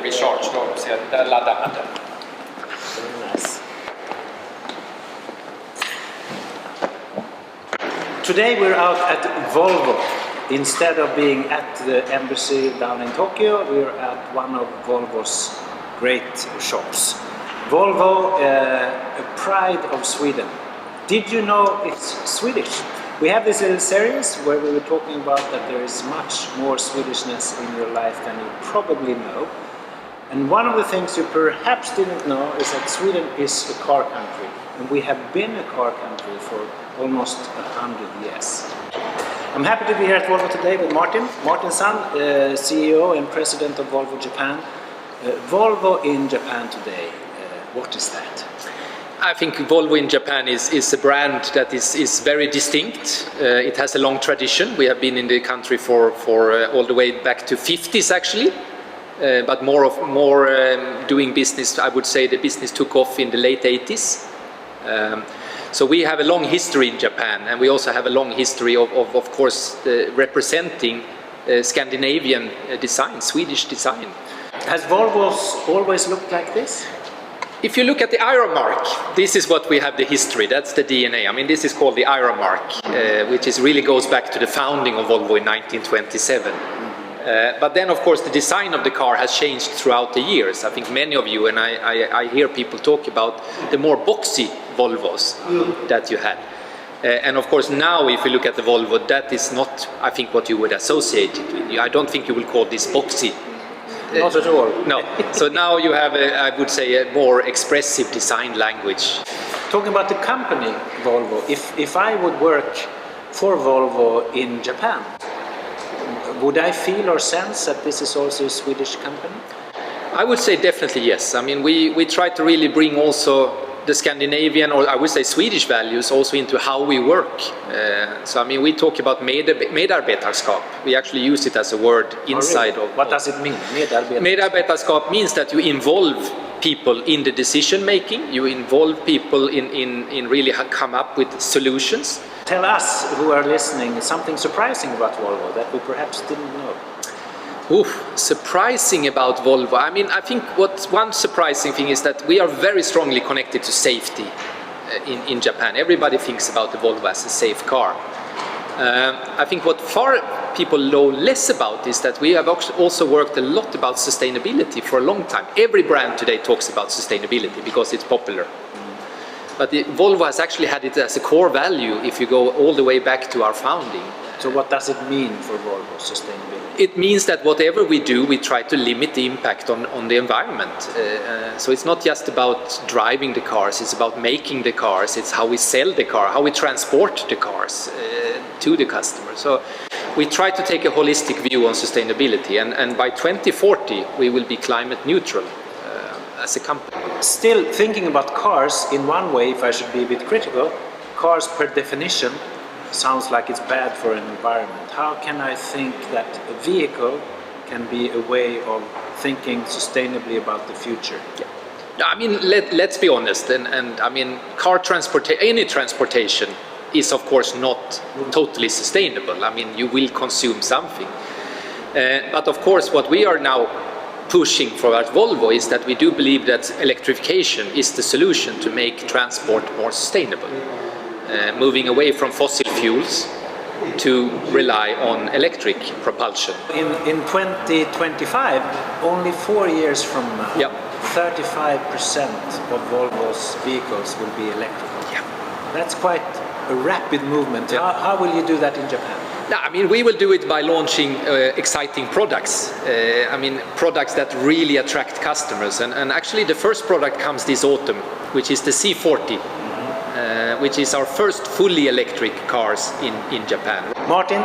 recharge då, så där laddar man den. Very nice. Today we're out at Volvo. Instead of being at the embassy down in Tokyo, we're at one of Volvo's great shops. Volvo, a pride of Sweden. Did you know it's Swedish? We have this little series where we were talking about that there is much more Swedishness in your life than you probably know. And one of the things you perhaps didn't know is that Sweden is a car country. And we have been a car country for almost 100 years. I'm happy to be here at Volvo today with Martin. Martin's son, CEO and president of Volvo Japan. Volvo in Japan today, what is that? I think Volvo in Japan is a brand that is very distinct. It has a long tradition. We have been in the country for all the way back to 50s actually. But more doing business, I would say the business took off in the late 80s. So we have a long history in Japan, and we also have a long history of course, representing Scandinavian design, Swedish design. Has Volvo's always looked like this? If you look at the Iron Mark, this is what we have the history, that's the DNA. I mean, this is called the Iron Mark, which really goes back to the founding of Volvo in 1927. But then, of course, the design of the car has changed throughout the years. I think many of you, and I hear people talk about the more boxy Volvos that you had. And of course, now if you look at the Volvo, that is not, I think, what you would associate it with. I don't think you will call this boxy. Not at all. No. So now you have, I would say, a more expressive design language. Talking about the company Volvo, if I would work for Volvo in Japan, would I feel or sense that this is also a Swedish company? I would say definitely yes. I mean, we try to really bring also the Scandinavian, or I would say Swedish values also into how we work. So I mean, we talk about medarbetarskap. We actually use it as a word inside really? What does it mean? Medarbetarskap means that you involve people in the decision making. You involve people in really come up with solutions. Tell us who are listening something surprising about Volvo that we perhaps didn't know. Surprising about Volvo. I mean, I think one surprising thing is that we are very strongly connected to safety in Japan. Everybody thinks about the Volvo as a safe car. I think what far people know less about is that we have also worked a lot about sustainability for a long time. Every brand today talks about sustainability because it's popular. But Volvo has actually had it as a core value if you go all the way back to our founding. So what does it mean for Volvo, sustainability? It means that whatever we do, we try to limit the impact on the environment. So it's not just about driving the cars, it's about making the cars, it's how we sell the car, how we transport the cars to the customer. So we try to take a holistic view on sustainability, and by 2040 we will be climate neutral as a company. Still thinking about cars in one way, if I should be a bit critical, cars per definition sounds like it's bad for an environment. How can I think that a vehicle can be a way of thinking sustainably about the future? Yeah. I mean, let's be honest, and I mean, any transportation is of course not totally sustainable. I mean, you will consume something. But of course, what we are now pushing for at Volvo is that we do believe that electrification is the solution to make transport more sustainable. Moving away from fossil fuels to rely on electric propulsion. In 2025, only 4 years from now, 35% of Volvo's vehicles will be electrical. Yeah. That's quite a rapid movement. Yeah. How will you do that in Japan? No, I mean, we will do it by launching exciting products. I mean, products that really attract customers. And actually the first product comes this autumn, which is the C40. Which is our first fully electric cars in Japan. Martin,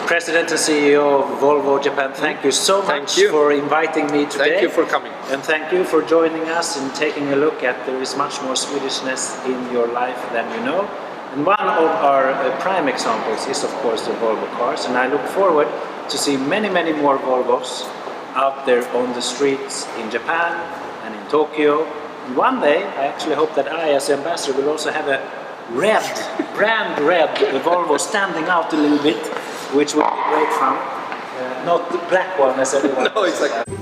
President and CEO of Volvo Japan, thank you so much for inviting me today. Thank you for coming. And thank you for joining us and taking a look at there is much more Swedishness in your life than you know. And one of our prime examples is of course the Volvo cars, and I look forward to see many more Volvos out there on the streets in Japan and in Tokyo. And one day, I actually hope that I, as ambassador, will also have a brand red Volvo standing out a little bit, which would be great fun. Not the black one as everyone. No, exactly.